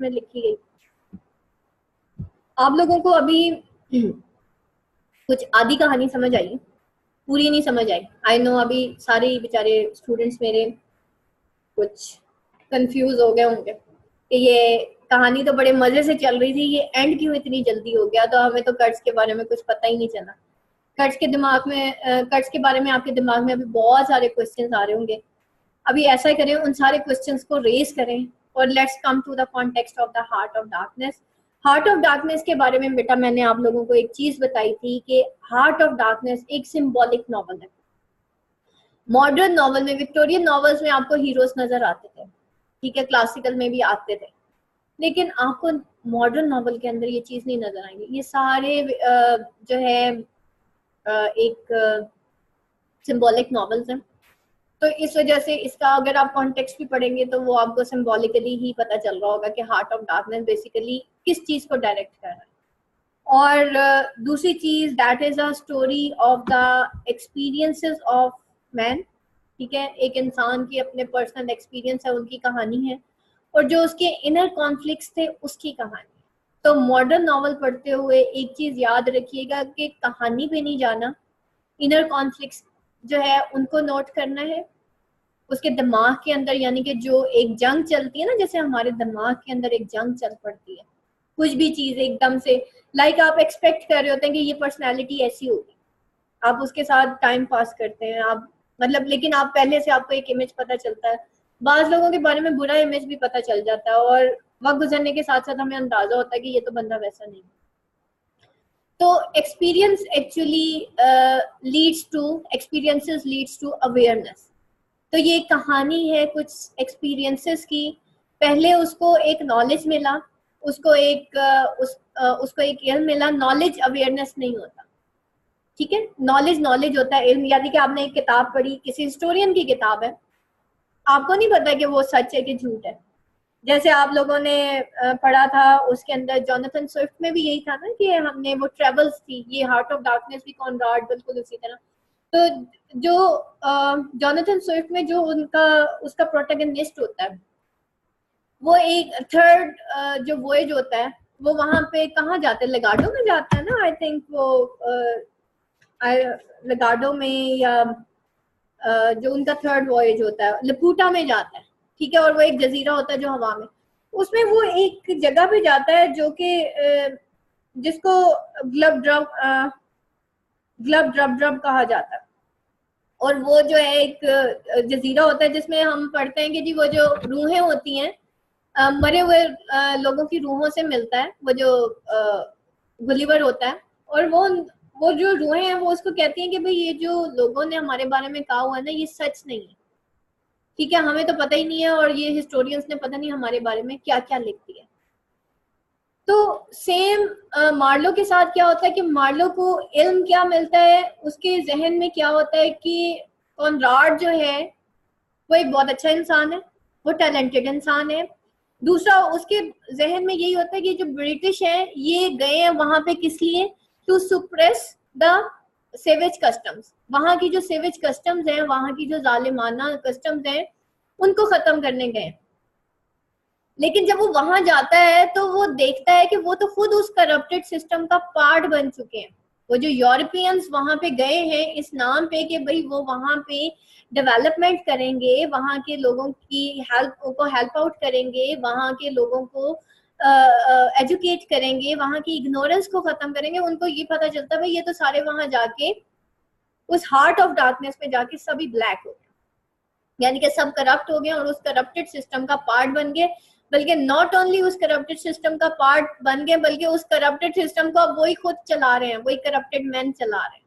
Context में लिखी गई। आप लोगों को अभी कुछ आधी कहानी समझ आई, पूरी नहीं समझ आई। आई नो अभी सारे बेचारे स्टूडेंट्स मेरे कुछ कंफ्यूज हो गए होंगे कि ये कहानी तो बड़े मजे से चल रही थी, ये एंड क्यों इतनी जल्दी हो गया। तो हमें तो कर्ज के बारे में कुछ पता ही नहीं चला। कर्ज के दिमाग में कर्ज के बारे में आपके दिमाग में अभी बहुत सारे क्वेश्चंस आ रहे होंगे। अभी ऐसा करें, उन सारे क्वेश्चंस को रेज करें और let's come to the context of the Heart of Darkness. Heart of Darkness के बारे में बेटा मैंने आप लोगों को एक चीज बताई थी कि हार्ट ऑफ डार्कनेस एक सिंबॉलिक नॉवल है। मॉडर्न नॉवल में, विक्टोरियन नॉवेल्स में आपको हीरोज नजर आते थे, ठीक है, क्लासिकल में भी आते थे, लेकिन आपको मॉडर्न नॉवल के अंदर ये चीज नहीं नजर आएंगी। ये सारे जो है एक सिंबॉलिक नॉवेल्स हैं। तो इस वजह से इसका अगर आप कॉन्टेक्स्ट भी पढ़ेंगे तो वो आपको सिंबॉलिकली ही पता चल रहा होगा कि हार्ट ऑफ डार्कनेस बेसिकली किस चीज को डायरेक्ट कर रहा है। और दूसरी चीज, that is a story of the experiences of man, ठीक है, एक इंसान की अपने पर्सनल एक्सपीरियंस है, उनकी कहानी है, और जो उसके इनर कॉन्फ्लिक्ट्स थे उसकी कहानी। तो मॉडर्न नॉवल पढ़ते हुए एक चीज याद रखिएगा कि कहानी पे नहीं जाना, इनर कॉन्फ्लिक्ट्स जो है उनको नोट करना है। उसके दिमाग के अंदर, यानी कि जो एक जंग चलती है ना, जैसे हमारे दिमाग के अंदर एक जंग चल पड़ती है, कुछ भी चीज एकदम से, लाइक आप एक्सपेक्ट कर रहे होते हैं कि ये पर्सनैलिटी ऐसी होगी, आप उसके साथ टाइम पास करते हैं, आप मतलब, लेकिन आप पहले से आपको एक इमेज पता चलता है। बाज लोगों के बारे में बुरा इमेज भी पता चल जाता है और वक्त गुजरने के साथ साथ हमें अंदाजा होता है कि ये तो बंदा वैसा नहीं। तो experience actually experiences leads to awareness. तो ये कहानी है कुछ एक्सपीरियंसेस की। पहले उसको एक नॉलेज मिला, उसको एक इल्म मिला। नॉलेज अवेयरनेस नहीं होता, ठीक है, नॉलेज होता है, इल्म यानी कि आपने एक किताब पढ़ी, किसी हिस्टोरियन की किताब है, आपको नहीं पता कि वो सच है कि झूठ है। जैसे आप लोगों ने पढ़ा था उसके अंदर जोनाथन स्विफ्ट में भी यही था ना कि हमने वो ट्रेवल्स थी, ये हार्ट ऑफ डार्कनेस भी कॉनराड बिल्कुल उसी तरह। तो जो जोनाथन स्विफ्ट में जो उसका प्रोटैगनिस्ट होता है, वो एक थर्ड जो वॉयज होता है, वो वहां पे कहाँ जाते हैं, लेगाडो में जाता है ना, आई थिंक वो लेगाडो में, या जो उनका थर्ड वॉयज होता है लपूटा में जाता है, ठीक है, और वो एक जजीरा होता है जो हवा में, उसमें वो एक जगह पे जाता है जो कि जिसको ग्लब ड्रब ड्रब कहा जाता है। और वो जो है एक जजीरा होता है जिसमें हम पढ़ते हैं कि जी वो जो रूहें होती हैं, मरे हुए लोगों की रूहों से मिलता है वो जो गुलिवर होता है, और वो जो रूहें हैं वो उसको कहती हैं कि भाई ये जो लोगों ने हमारे बारे में कहा हुआ है ना, ये सच नहीं है, ठीक है, हमें तो पता ही नहीं है, और ये हिस्टोरियंस ने पता नहीं हमारे बारे में क्या क्या लिख दिया। तो सेम मार्लो के साथ क्या होता है कि मार्लो को इल्म क्या मिलता है, उसके जहन में क्या होता है कि कॉनराड जो है वो एक बहुत अच्छा इंसान है, वो टैलेंटेड इंसान है। दूसरा उसके जहन में यही होता है कि जो ब्रिटिश है ये गए हैं वहां पे किस लिए, to suppress the savage customs, वहां की जो सेवेज कस्टम्स हैं, वहां की जो जालिमाना कस्टम्स हैं, उनको खत्म करने गए। लेकिन जब वो वहां जाता है तो वो देखता है कि वो तो खुद उस करप्टेड सिस्टम का पार्ट बन चुके हैं। वो जो यूरोपियंस वहां पे गए हैं इस नाम पे कि भाई वो वहां पे डेवलपमेंट करेंगे, वहां के लोगों की हेल्प आउट करेंगे, वहां के लोगों को एजुकेट करेंगे, वहां की इग्नोरेंस को खत्म करेंगे, उनको ये पता चलता है भाई ये तो सारे वहां जाके उस हार्ट ऑफ डार्कनेस में जाके सभी ब्लैक हो गए, यानी कि सब करप्ट हो गए और उस करप्टेड सिस्टम का पार्ट बन गए। बल्कि नॉट ओनली उस करप्टेड सिस्टम का पार्ट बन गए, बल्कि उस करप्टेड सिस्टम को अब वही खुद चला रहे हैं, वही करप्टेड मैन चला रहे हैं,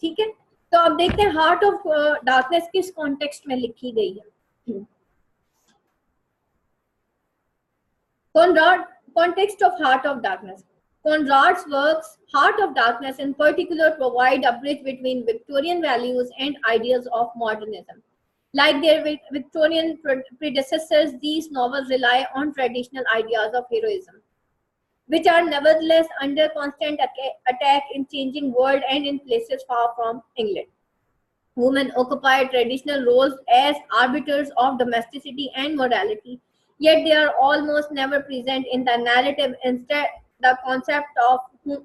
ठीक है। तो अब देखते हैं हार्ट ऑफ डार्कनेस किस कॉन्टेक्स्ट में लिखी गई है। Context of Heart of Darkness. Conrad's works, Heart of Darkness in particular, provide a bridge between Victorian values and ideas of modernism. Like their Victorian predecessors, these novels rely on traditional ideas of heroism, which are nevertheless under constant attack in changing world and in places far from England. Women occupy traditional roles as arbiters of domesticity and morality, yet they are almost never present in the narrative. Instead, the concept of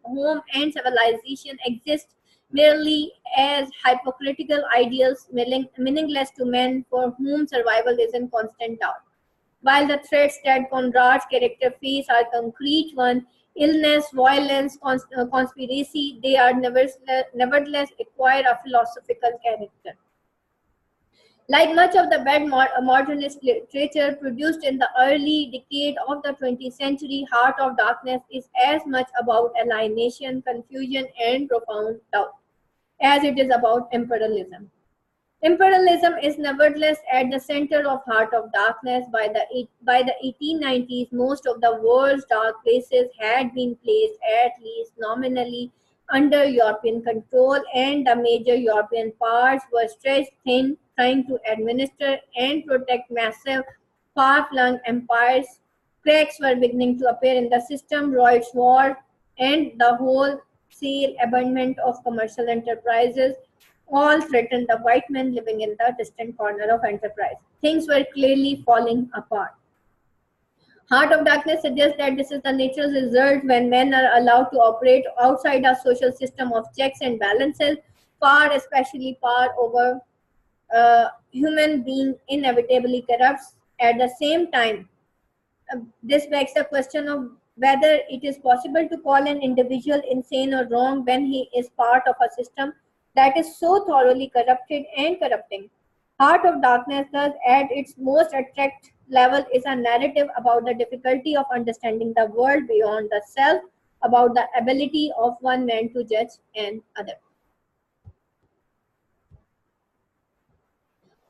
home and civilization exist merely as hypocritical ideals, meaningless to men for whom survival is in constant doubt. While the threats that Conrad's character face are concrete ones, illness, violence, conspiracy, they are nevertheless acquire a philosophical character. Like much of the modernist literature produced in the early decade of the 20th century, Heart of Darkness is as much about alienation, confusion, and profound doubt as it is about imperialism. Imperialism is nevertheless at the center of Heart of Darkness. By the 1890s, most of the world's dark places had been placed, at least nominally, under European control, and the major European powers were stretched thin, trying to administer and protect massive, far-flung empires. Cracks were beginning to appear in the system, Lloyd's War, and the wholesale abandonment of commercial enterprises all threatened the white men living in the distant corner of enterprise. Things were clearly falling apart. Heart of Darkness suggests that this is the natural result when men are allowed to operate outside a social system of checks and balances. Power, especially power over human being, inevitably corrupts. At the same time, this begs the question of whether it is possible to call an individual insane or wrong when he is part of a system that is so thoroughly corrupted and corrupting. Heart of Darkness, thus, at its most attract level, is a narrative about the difficulty of understanding the world beyond the self, about the ability of one man to judge another.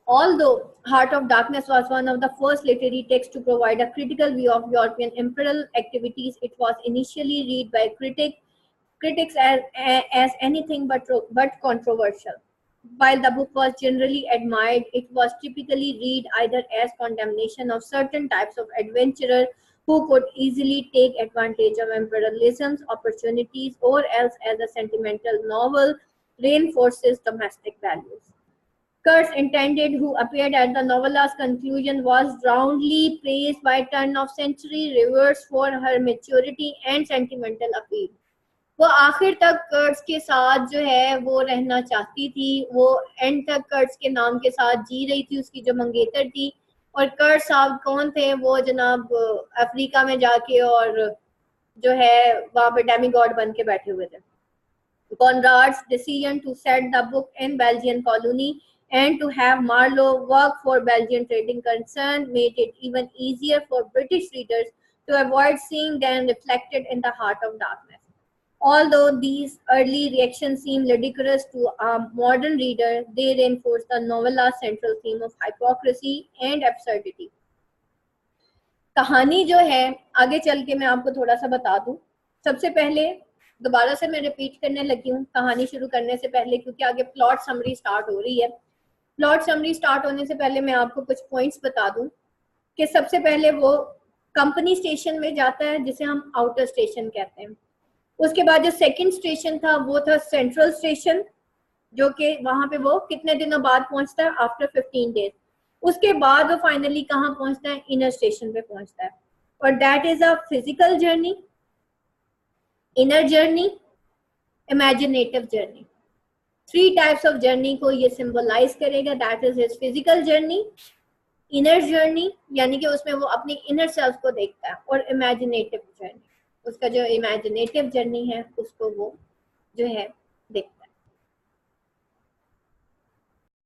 Although Heart of Darkness was one of the first literary texts to provide a critical view of European imperial activities, it was initially read by critics as anything but controversial. While the book was generally admired, it was typically read either as condemnation of certain types of adventurer who could easily take advantage of imperialism's opportunities, or else as a sentimental novel reinforces domestic values. Kurt's intended, who appeared at the novella's conclusion, was roundly praised by turn-of-century reviewers for her maturity and sentimental appeal. वो आखिर तक कर्ट्स के साथ जो है वो रहना चाहती थी, वो एंड तक कर्ट्स के नाम के साथ जी रही थी, उसकी जो मंगेतर थी. और कर्ट साहब कौन थे? वो जनाब अफ्रीका में जाके और जो है वहाँ पे डेमीगॉड बन के बैठे हुए थे. Conrad's decision to set the book in Belgian colony and to have Marlowe work for Belgian trading concern made it even easier for British readers to avoid seeing them reflected in the Heart of Darkness. Although these early reactions seem ludicrous to a modern reader, they reinforce the novella's central theme of hypocrisy and absurdity. कहानी जो है आगे चल के मैं आपको थोड़ा सा बता दूं. सबसे पहले दोबारा से मैं रिपीट करने लगी हूँ कहानी शुरू करने से पहले, क्योंकि आगे प्लॉट समरी स्टार्ट हो रही है. प्लॉट समरी स्टार्ट होने से पहले मैं आपको कुछ पॉइंट्स बता दूं कि सबसे पहले वो कंपनी स्टेशन में जाता है, जिसे हम आउटर स्टेशन कहते हैं. उसके बाद जो सेकंड स्टेशन था वो था सेंट्रल स्टेशन, जो कि वहां पे वो कितने दिनों बाद पहुंचता है? After 15 days. उसके बाद वो फाइनली कहाँ पहुंचता है? इनर स्टेशन पे पहुंचता है. और that is a physical journey, inner journey, imaginative journey. 3 types of journey को ये सिंबलाइज करेगा. That is his physical journey, inner journey यानी कि उसमें वो अपनी इनर सेल्फ को देखता है, और इमेजिनेटिव जर्नी, उसका जो इमेजिनेटिव जर्नी है उसको वो जो है देखता है.